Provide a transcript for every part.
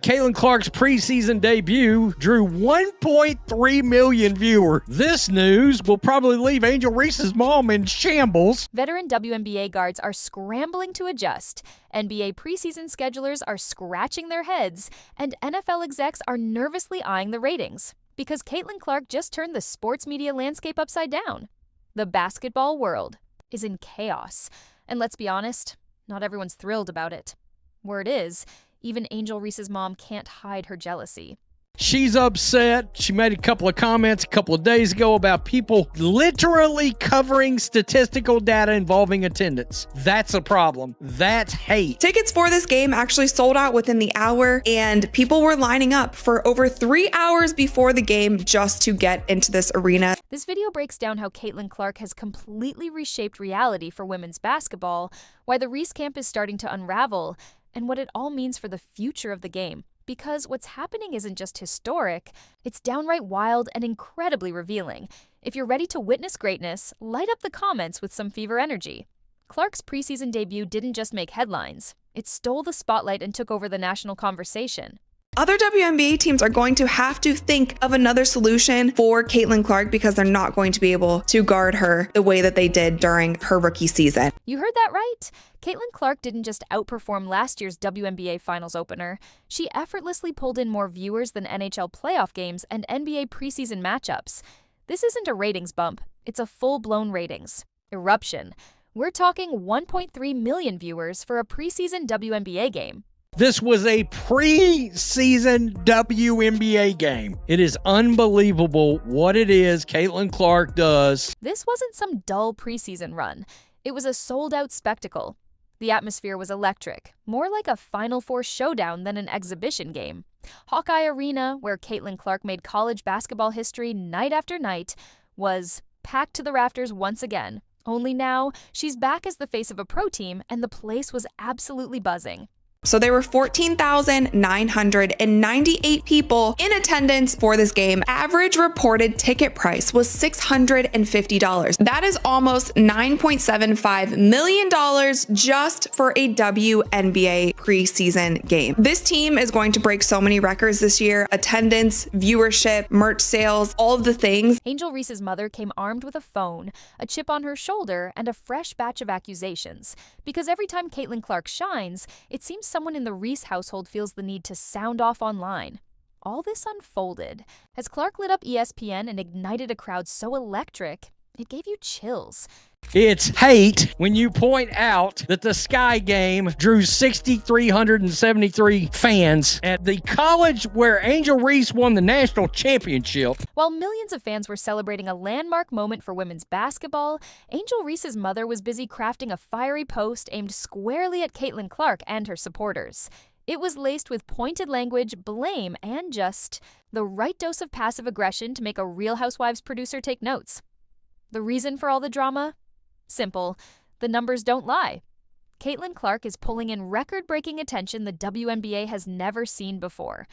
Caitlin Clark's preseason debut drew 1.3 million viewers. This news will probably leave Angel Reese's mom in shambles. Veteran WNBA guards are scrambling to adjust. NBA preseason schedulers are scratching their heads, and NFL execs are nervously eyeing the ratings because Caitlin Clark just turned the sports media landscape upside down. The basketball world is in chaos, and let's be honest, not everyone's thrilled about it. Word is, even Angel Reese's mom can't hide her jealousy. She's upset. She made a couple of comments a couple of days ago about people literally covering statistical data involving attendance. That's a problem. That's hate. Tickets for this game actually sold out within the hour, and people were lining up for over 3 hours before the game just to get into this arena. This video breaks down how Caitlin Clark has completely reshaped reality for women's basketball, why the Reese camp is starting to unravel, and what it all means for the future of the game. Because what's happening isn't just historic, it's downright wild and incredibly revealing. If you're ready to witness greatness, light up the comments with some fever energy. Clark's preseason debut didn't just make headlines. It stole the spotlight and took over the national conversation. Other WNBA teams are going to have to think of another solution for Caitlin Clark because they're not going to be able to guard her the way that they did during her rookie season. You heard that right. Caitlin Clark didn't just outperform last year's WNBA Finals opener. She effortlessly pulled in more viewers than NHL playoff games and NBA preseason matchups. This isn't a ratings bump. It's a full-blown ratings eruption. We're talking 1.3 million viewers for a preseason WNBA game. This was a preseason WNBA game. It is unbelievable what it is Caitlin Clark does. This wasn't some dull preseason run. It was a sold-out spectacle. The atmosphere was electric, more like a Final Four showdown than an exhibition game. Hawkeye Arena, where Caitlin Clark made college basketball history night after night, was packed to the rafters once again. Only now, she's back as the face of a pro team, and the place was absolutely buzzing. So there were 14,998 people in attendance for this game. Average reported ticket price was $650. That is almost $9.75 million just for a WNBA preseason game. This team is going to break so many records this year: attendance, viewership, merch sales, all of the things. Angel Reese's mother came armed with a phone, a chip on her shoulder, and a fresh batch of accusations. Because every time Caitlin Clark shines, it seems someone in the Reese household feels the need to sound off online. All this unfolded as Clark lit up ESPN and ignited a crowd so electric, it gave you chills. It's hate when you point out that the Sky game drew 6,373 fans at the college where Angel Reese won the national championship. While millions of fans were celebrating a landmark moment for women's basketball, Angel Reese's mother was busy crafting a fiery post aimed squarely at Caitlin Clark and her supporters. It was laced with pointed language, blame, and just the right dose of passive aggression to make a Real Housewives producer take notes. The reason for all the drama? Simple. The numbers don't lie. Caitlin Clark is pulling in record-breaking attention the WNBA has never seen before.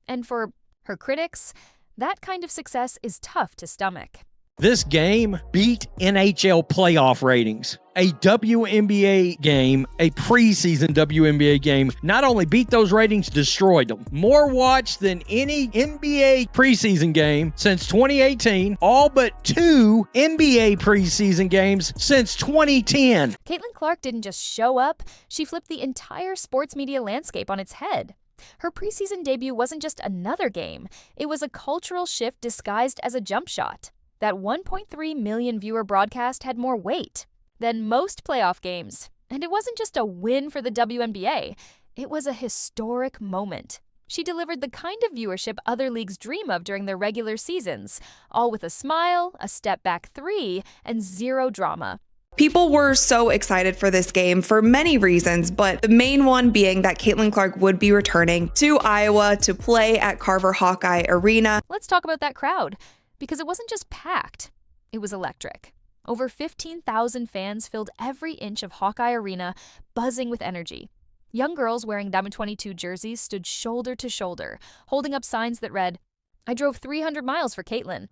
And for her critics, that kind of success is tough to stomach. This game beat NHL playoff ratings. A WNBA game, a preseason WNBA game, not only beat those ratings, destroyed them. More watched than any NBA preseason game since 2018, all but 2 NBA preseason games since 2010. Caitlin Clark didn't just show up, she flipped the entire sports media landscape on its head. Her preseason debut wasn't just another game, it was a cultural shift disguised as a jump shot. That 1.3 million viewer broadcast had more weight than most playoff games. And it wasn't just a win for the WNBA, it was a historic moment. She delivered the kind of viewership other leagues dream of during their regular seasons, all with a smile, a step back three, and zero drama. People were so excited for this game for many reasons, but the main one being that Caitlin Clark would be returning to Iowa to play at Carver Hawkeye Arena. Let's talk about that crowd. Because it wasn't just packed, it was electric. Over 15,000 fans filled every inch of Hawkeye Arena, buzzing with energy. Young girls wearing Diamond 22 jerseys stood shoulder to shoulder, holding up signs that read, "I drove 300 miles for Caitlin."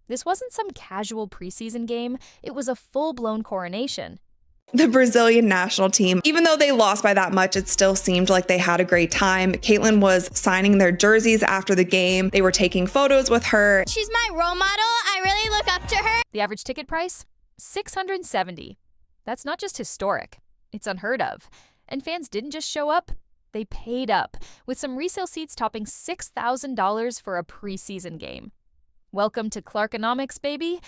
This wasn't some casual preseason game, it was a full-blown coronation. The Brazilian national team, even though they lost by that much, it still seemed like they had a great time. Caitlin was signing their jerseys after the game. They were taking photos with her. She's my role model. I really look up to her. The average ticket price? $670. That's not just historic. It's unheard of. And fans didn't just show up, they paid up, with some resale seats topping $6,000 for a preseason game. Welcome to Clarkonomics, baby.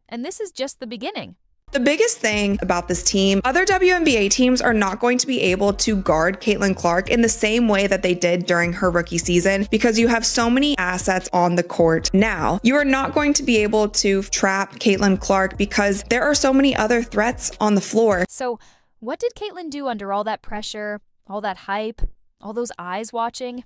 And this is just the beginning. The biggest thing about this team, other WNBA teams are not going to be able to guard Caitlin Clark in the same way that they did during her rookie season because you have so many assets on the court now. You are not going to be able to trap Caitlin Clark because there are so many other threats on the floor. So what did Caitlin do under all that pressure, all that hype, all those eyes watching?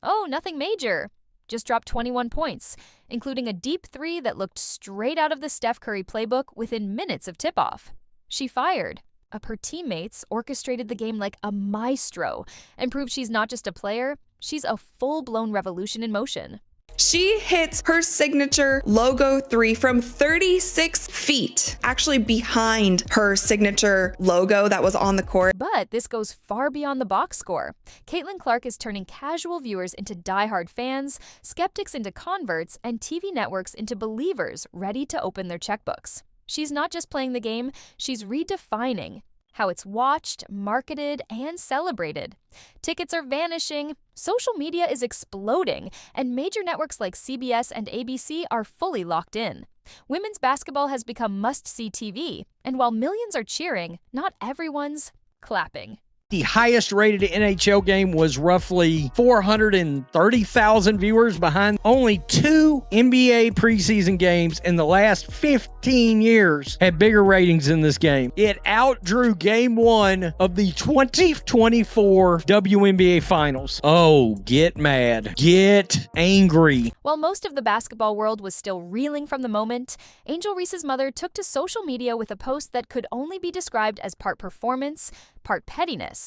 Oh, nothing major. Just dropped 21 points, including a deep three that looked straight out of the Steph Curry playbook within minutes of tip-off. She fired. Up her teammates orchestrated the game like a maestro and proved she's not just a player, she's a full-blown revolution in motion. She hits her signature logo three from 36 feet, actually behind her signature logo that was on the court. But this goes far beyond the box score. Caitlin Clark is turning casual viewers into diehard fans, skeptics into converts, and TV networks into believers ready to open their checkbooks. She's not just playing the game, she's redefining how it's watched, marketed, and celebrated. Tickets are vanishing, social media is exploding, and major networks like CBS and ABC are fully locked in. Women's basketball has become must-see TV, and while millions are cheering, not everyone's clapping. The highest rated NHL game was roughly 430,000 viewers behind only 2 NBA preseason games in the last 15 years had bigger ratings in this game. It outdrew game 1 of the 2024 WNBA Finals. Oh, get mad. Get angry. While most of the basketball world was still reeling from the moment, Angel Reese's mother took to social media with a post that could only be described as part performance, part pettiness.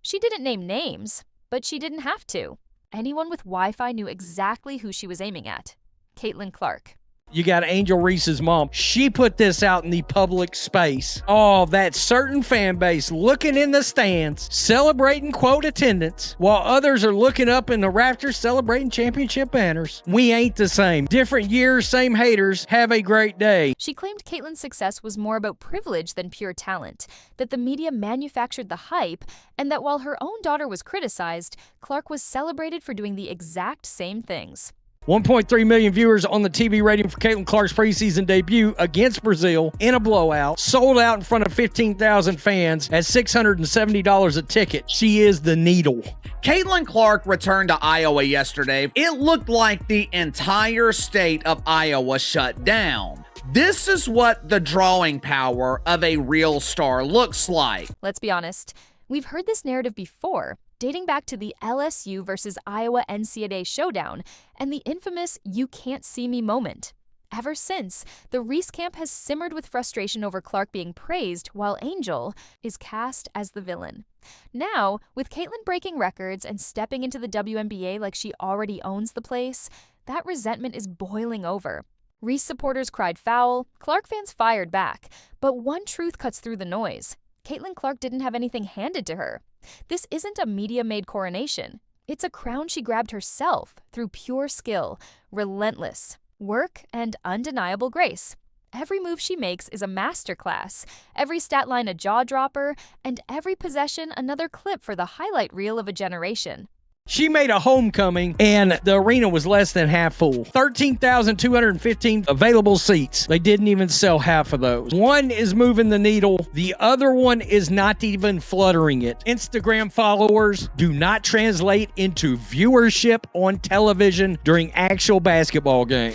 She didn't name names, but she didn't have to. Anyone with Wi-Fi knew exactly who she was aiming at. Caitlin Clark. You got Angel Reese's mom. She put this out in the public space. Oh, that certain fan base looking in the stands, celebrating quote attendance, while others are looking up in the rafters celebrating championship banners. We ain't the same. Different years, same haters. Have a great day. She claimed Caitlin's success was more about privilege than pure talent, that the media manufactured the hype, and that while her own daughter was criticized, Clark was celebrated for doing the exact same things. 1.3 million viewers on the TV rating for Caitlin Clark's preseason debut against Brazil in a blowout. Sold out in front of 15,000 fans at $670 a ticket. She is the needle. Caitlin Clark returned to Iowa yesterday. It looked like the entire state of Iowa shut down. This is what the drawing power of a real star looks like. Let's be honest. We've heard this narrative before, dating back to the LSU versus Iowa NCAA Showdown and the infamous "you can't see me" moment. Ever since, the Reese camp has simmered with frustration over Clark being praised while Angel is cast as the villain. Now, with Caitlin breaking records and stepping into the WNBA like she already owns the place, that resentment is boiling over. Reese supporters cried foul, Clark fans fired back, but one truth cuts through the noise. Caitlin Clark didn't have anything handed to her. This isn't a media-made coronation. It's a crown she grabbed herself through pure skill, relentless work, and undeniable grace. Every move she makes is a masterclass, every stat line a jaw-dropper, and every possession another clip for the highlight reel of a generation. She made a homecoming, and the arena was less than half full. 13,215 available seats. They didn't even sell half of those. One is moving the needle. The other one is not even fluttering it. Instagram followers do not translate into viewership on television during actual basketball games.